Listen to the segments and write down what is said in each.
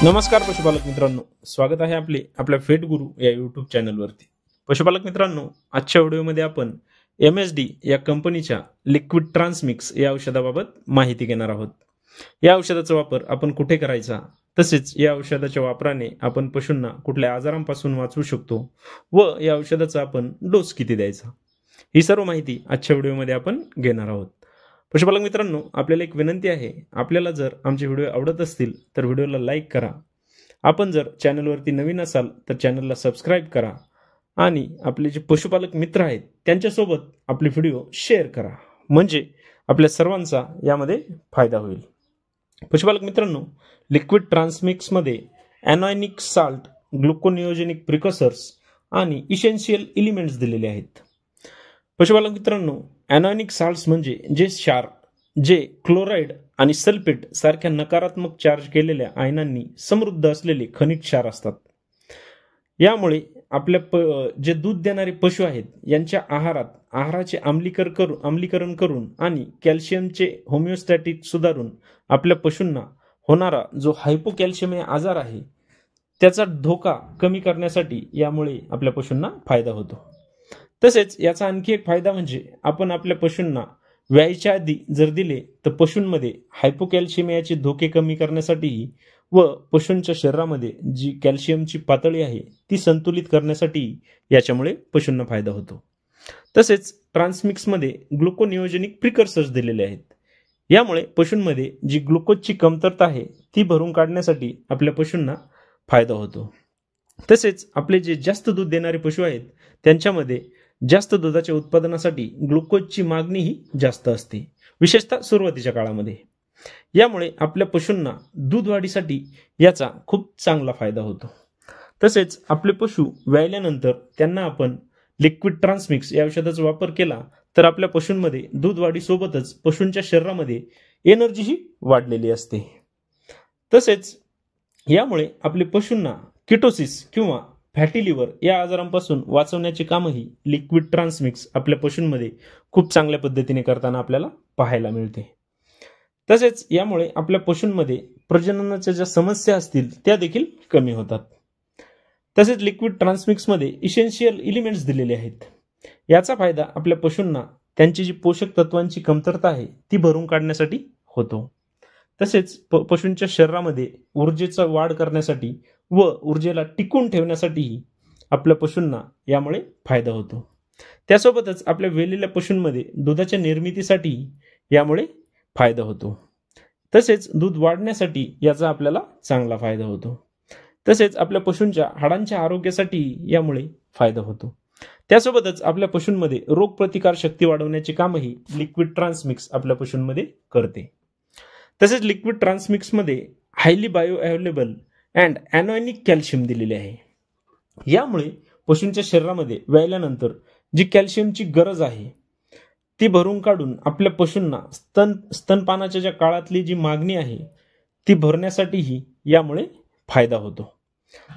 नमस्कार पशुपालक मित्रांनो, स्वागत आहे आपल्या फेट गुरु या यूट्यूब चॅनलवरती। पशुपालक मित्रांनो, आजच्या व्हिडिओमध्ये आपण MSD या कंपनीच्या लिक्विड ट्रान्समिक्स या औषधाबाबत माहिती घेणार आहोत। या औषधाचा वापर आपण कुठे करायचा, तसेच या औषधाच्या वापराने आपण पशूंना कुठल्या आजारांपासून वाचवू शकतो व या औषधाचा आपण डोस किती द्यायचा, ही सर्व माहिती आजच्या व्हिडिओमध्ये आपण घेणार आहोत। पशुपालक मित्रांनो, आपल्याला एक विनंती आहे, आपल्याला जर आमचे व्हिडिओ आवडत असतील तर व्हिडिओला लाईक करा। आपण जर चॅनलवरती नवीन असाल तर चॅनलला सबस्क्राईब करा आणि आपले जे पशुपालक मित्र आहेत त्यांच्यासोबत आपले व्हिडिओ शेअर करा, म्हणजे आपल्या सर्वांचा यामध्ये फायदा होईल। पशुपालक मित्रांनो, लिक्विड ट्रान्समिक्समध्ये एनॉयनिक साल्ट, ग्लुकोनियोजेनिक प्रिकॉसर्स आणि इसेन्शियल एलिमेंट्स दिलेले आहेत। पशुपालक मित्रांनो, एनॉयनिक साल्ट्स म्हणजे जे क्षार जे क्लोराईड आणि सल्फेट सारख्या नकारात्मक चार्ज केलेल्या आयनांनी समृद्ध असलेले खनिज क्षार असतात। यामुळे आपल्या जे दूध देणारे पशु आहेत यांच्या आहाराचे आम्लीकरण करून आणि कॅल्शियमचे होमिओस्टॅटिक सुधारून आपल्या पशूंना होणारा जो हायपोकॅल्शियमिया आजार आहे त्याचा धोका कमी करण्यासाठी यामुळे आपल्या पशूंना फायदा होतो। तसेच याचा आणखी एक फायदा म्हणजे आपण आपल्या पशूंना व्यायच्या आधी जर दिले तर पशूंमध्ये हायपोकॅल्शियमियाचे धोके कमी करण्यासाठी व पशूंच्या शरीरामध्ये जी कॅल्शियमची पातळी आहे ती संतुलित करण्यासाठी याच्यामुळे पशूंना फायदा होतो। तसेच ट्रान्समिक्समध्ये ग्लुकोनियोजेनिक प्रिकॉसर्स दिलेले आहेत। यामुळे पशूंमध्ये जी ग्लुकोजची कमतरता आहे ती भरून काढण्यासाठी आपल्या पशूंना फायदा होतो। तसेच आपले जे जास्त दूध देणारे पशु आहेत त्यांच्यामध्ये जास्त दुधाच्या उत्पादनासाठी ग्लुकोजची मागणीही जास्त असते, विशेषतः सुरुवातीच्या काळामध्ये। यामुळे आपल्या पशूंना दूध वाढीसाठी याचा खूप चांगला फायदा होतो। तसेच आपले पशु व्यायल्यानंतर त्यांना आपण लिक्विड ट्रान्समिक्स या औषधाचा वापर केला तर आपल्या पशूंमध्ये दूध वाढीसोबतच पशूंच्या शरीरामध्ये एनर्जीही वाढलेली असते। तसेच यामुळे आपले पशूंना किटोसिस किंवा फॅटी लिव्हर या आजारांपासून वाचवण्याचे कामही लिक्विड ट्रान्समिक्स आपल्या पशूंमध्ये खूप चांगल्या पद्धतीने करताना आपल्याला पाहायला मिळते। तसेच यामुळे आपल्या पशूंमध्ये प्रजननाच्या ज्या समस्या असतील त्या देखील कमी होतात। तसेच लिक्विड ट्रान्समिक्समध्ये इसेन्शियल एलिमेंट्स दिलेले आहेत। याचा फायदा आपल्या पशूंना त्यांची जी पोषक तत्वांची कमतरता आहे ती भरून काढण्यासाठी होतो। तसेच पशूंच्या शरीरामध्ये ऊर्जेचा वाढ करण्यासाठी व ऊर्जेला टिकून ठेवण्यासाठीही आपल्या पशूंना यामुळे फायदा होतो। त्यासोबतच आपल्या वेलेल्या पशूंमध्ये दुधाच्या निर्मितीसाठी यामुळे फायदा होतो। तसेच दूध वाढण्यासाठी याचा आपल्याला चांगला फायदा होतो। तसेच आपल्या पशूंच्या हाडांच्या आरोग्यासाठी यामुळे फायदा होतो। त्यासोबतच आपल्या पशूंमध्ये रोगप्रतिकार शक्ती वाढवण्याचे कामही लिक्विड ट्रान्समिक्स आपल्या पशूंमध्ये करते। तसेच लिक्विड ट्रान्समिक्समध्ये highly bio available and anionic calcium दिलेले आहे। यामुळे पशूंच्या शरीरामध्ये व्यायल्यानंतर जी कॅल्शियमची गरज आहे ती भरून काढून आपल्या पशूंना स्तनपानाच्या ज्या काळातली जी मागणी आहे ती भरण्यासाठीही यामुळे फायदा होतो।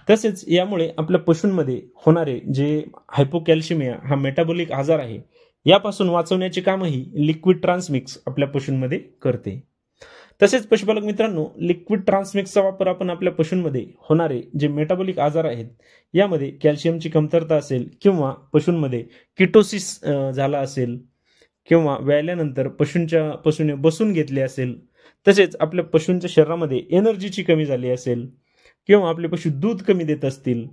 तसेच यामुळे आपल्या पशूंमध्ये होणारे जे हायपोकॅल्शियमिया हा मेटाबॉलिक आजार आहे यापासून वाचवण्याचे कामही लिक्विड ट्रान्समिक्स आपल्या पशूंमध्ये करते। तसेच पशुपालक मित्रांनो, लिक्विड ट्रान्समिक्सचा वापर आपण आपल्या पशूंमध्ये होणारे जे मेटाबॉलिक आजार आहेत यामध्ये कॅल्शियमची कमतरता असेल किंवा पशूंमध्ये किटोसिस झाला असेल किंवा व्यायल्यानंतर पशूने बसून घेतले असेल, तसेच आपल्या पशूंच्या शरीरामध्ये एनर्जीची कमी झाली असेल किंवा आपले पशु दूध कमी देत असतील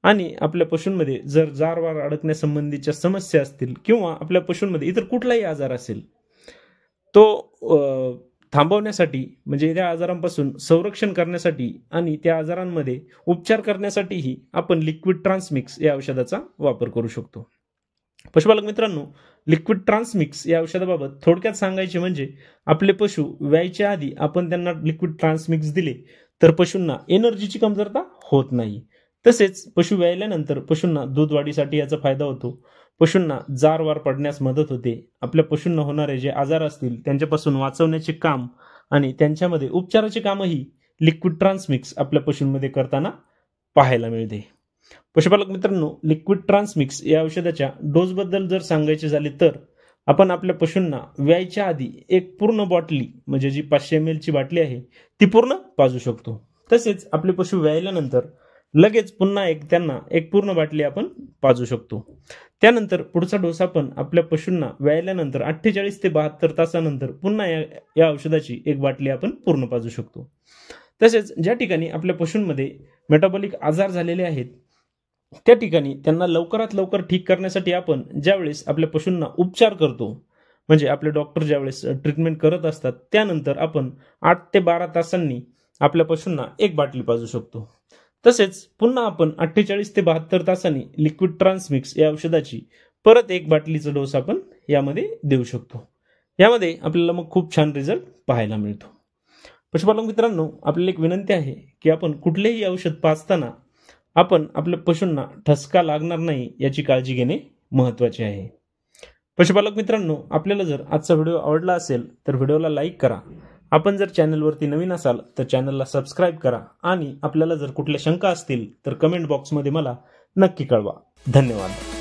आणि आपल्या पशूंमध्ये जर जारवार अडकण्यासंबंधीच्या समस्या असतील किंवा आपल्या पशूंमध्ये इतर कुठलाही आजार असेल तो थांबवण्यासाठी म्हणजे त्या आजारांपासून संरक्षण करण्यासाठी आणि त्या आजारांमध्ये उपचार करण्यासाठीही आपण लिक्विड ट्रान्समिक्स या औषधाचा वापर करू शकतो। पशुपालक मित्रांनो, लिक्विड ट्रान्समिक्स या औषधाबाबत थोडक्यात सांगायचे म्हणजे आपले पशु व्यायच्या आधी आपण त्यांना लिक्विड ट्रान्समिक्स दिले तर पशूंना एनर्जीची कमतरता होत नाही। तसेच पशु व्यायल्यानंतर पशूंना दूध वाढीसाठी याचा फायदा होतो। पशूंना जारवार पडण्यास मदत होते। आपल्या पशूंना होणारे जे आजार असतील त्यांच्यापासून वाचवण्याचे काम आणि त्यांच्यामध्ये उपचाराचे कामही लिक्विड ट्रान्समिक्स आपल्या पशूंमध्ये करताना पाहायला मिळते। पशुपालक मित्रांनो, लिक्विड ट्रान्समिक्स या औषधाच्या डोसबद्दल जर सांगायचे झाले तर आपण आपल्या पशूंना व्यायच्या आधी एक पूर्ण बॉटली म्हणजे जी 500 ml ची बाटली आहे ती पूर्ण पाजू शकतो। तसेच आपले पशु व्यायल्यानंतर लगेच पुन्हा त्यांना एक पूर्ण बाटली आपण पाजू शकतो। त्यानंतर पुढचा डोस आपण आपल्या पशूंना व्यायल्यानंतर 48 ते 72 तासानंतर पुन्हा या औषधाची एक बाटली आपण पूर्ण पाजू शकतो। तसेच ज्या ठिकाणी आपल्या पशूंमध्ये मेटाबॉलिक आजार झालेले आहेत त्या ठिकाणी त्यांना लवकरात लवकर ठीक करण्यासाठी आपण ज्यावेळेस आपल्या पशूंना उपचार करतो, म्हणजे आपले डॉक्टर ज्यावेळेस ट्रीटमेंट करत असतात त्यानंतर आपण 8 ते 12 तासांनी आपल्या पशूंना एक बाटली पाजू शकतो। तसेच पुन्हा आपण 48 ते 72 तासांनी लिक्विड ट्रान्समिक्स या औषधाची परत एक बाटलीचा डोस आपण यामध्ये देऊ शकतो। यामध्ये आपल्याला मग खूप छान रिझल्ट पाहायला मिळतो। पशुपालक मित्रांनो, आपल्याला एक विनंती आहे की आपण कुठलेही औषध पाजताना आपण आपल्या पशूंना ठसका लागणार नाही याची काळजी घेणे महत्त्वाचे आहे। पशुपालक मित्रांनो, आपल्याला जर आजचा व्हिडिओ आवडला असेल तर व्हिडिओला लाईक करा। आपण जर चॅनलवरती नवीन असाल तर चॅनलला सबस्क्राईब करा आणि आपल्याला जर कुठल्या शंका असतील तर कमेंट बॉक्समध्ये मला नक्की कळवा। धन्यवाद।